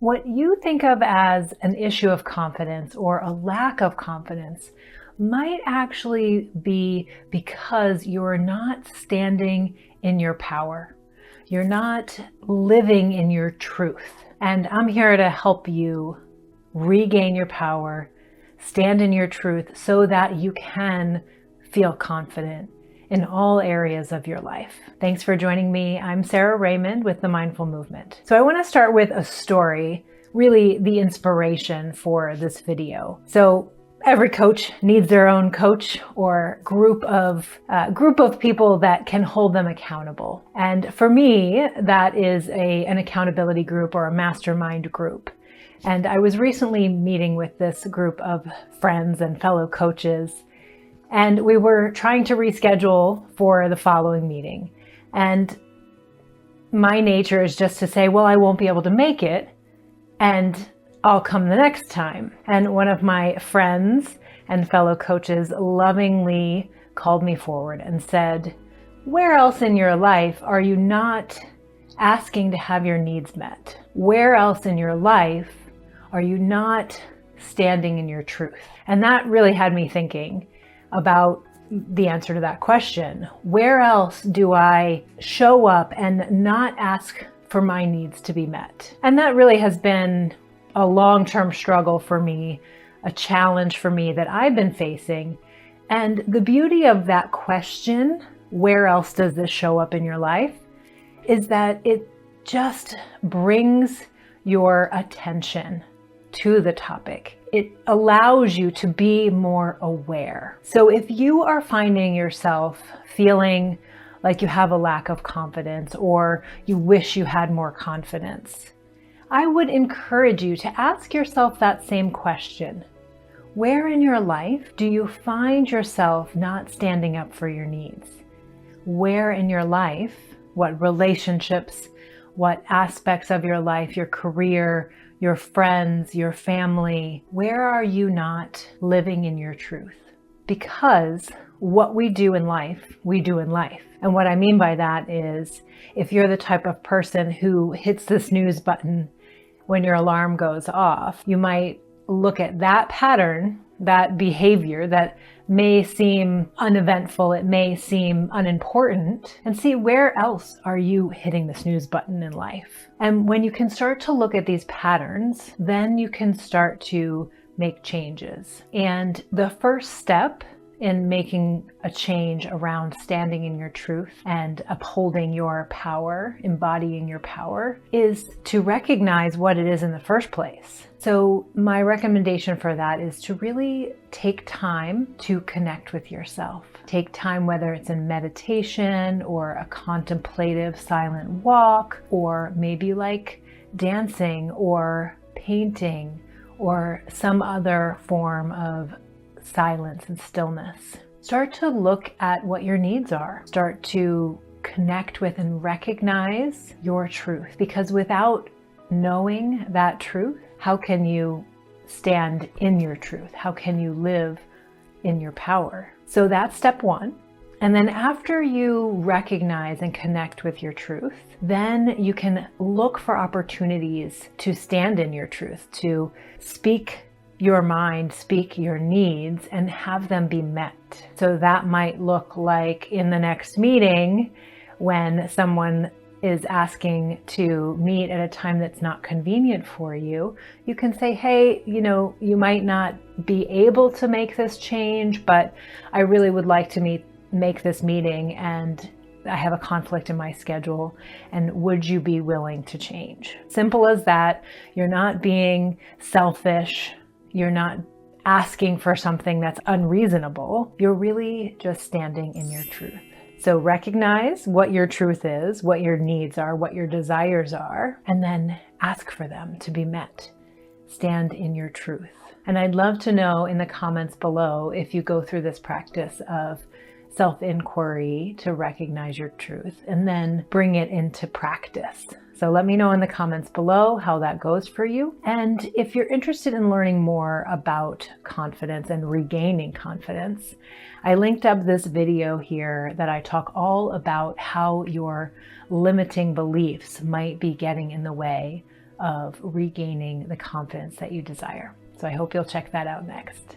What you think of as an issue of confidence or a lack of confidence might actually be because you're not standing in your power. You're not living in your truth. And I'm here to help you regain your power, stand in your truth so that you can feel confident in all areas of your life. Thanks for joining me. I'm Sara Raymond with the Mindful Movement. So I want to start with a story, really the inspiration for this video. So every coach needs their own coach or group of people that can hold them accountable. And for me, that is an accountability group or a mastermind group. And I was recently meeting with this group of friends and fellow coaches, and we were trying to reschedule for the following meeting. And my nature is just to say, well, I won't be able to make it, and I'll come the next time. And one of my friends and fellow coaches lovingly called me forward and said, where else in your life are you not asking to have your needs met? Where else in your life are you not standing in your truth? And that really had me thinking about the answer to that question. Where else do I show up and not ask for my needs to be met? And that really has been a long-term struggle for me, a challenge for me that I've been facing. And the beauty of that question, where else does this show up in your life, is that it just brings your attention to the topic. It allows you to be more aware. So if you are finding yourself feeling like you have a lack of confidence or you wish you had more confidence, I would encourage you to ask yourself that same question. Where in your life do you find yourself not standing up for your needs? Where in your life, what relationships, what aspects of your life, your career, your friends, your family, where are you not living in your truth? Because what we do in life, we do in life. And what I mean by that is, if you're the type of person who hits the snooze button when your alarm goes off, you might look at that pattern, that behavior that may seem uneventful, it may seem unimportant, and see where else are you hitting the snooze button in life. And when you can start to look at these patterns, then you can start to make changes. And the first step in making a change around standing in your truth and upholding your power, embodying your power, is to recognize what it is in the first place. So my recommendation for that is to really take time to connect with yourself. Take time, whether it's in meditation or a contemplative silent walk, or maybe like dancing or painting or some other form of silence and stillness. Start to look at what your needs are. Start to connect with and recognize your truth, because without knowing that truth, how can you stand in your truth? How can you live in your power? So that's step one. And then after you recognize and connect with your truth, then you can look for opportunities to stand in your truth, to speak your mind, speak your needs, and have them be met. So that might look like in the next meeting, when someone is asking to meet at a time that's not convenient for you, you can say, hey, you might not be able to make this change, but I really would like to make this meeting, and I have a conflict in my schedule, and would you be willing to change? Simple as that. You're not being selfish. You're not asking for something that's unreasonable. You're really just standing in your truth. So recognize what your truth is, what your needs are, what your desires are, and then ask for them to be met. Stand in your truth. And I'd love to know in the comments below if you go through this practice of self-inquiry to recognize your truth and then bring it into practice. So let me know in the comments below how that goes for you. And if you're interested in learning more about confidence and regaining confidence, I linked up this video here that I talk all about how your limiting beliefs might be getting in the way of regaining the confidence that you desire. So I hope you'll check that out next.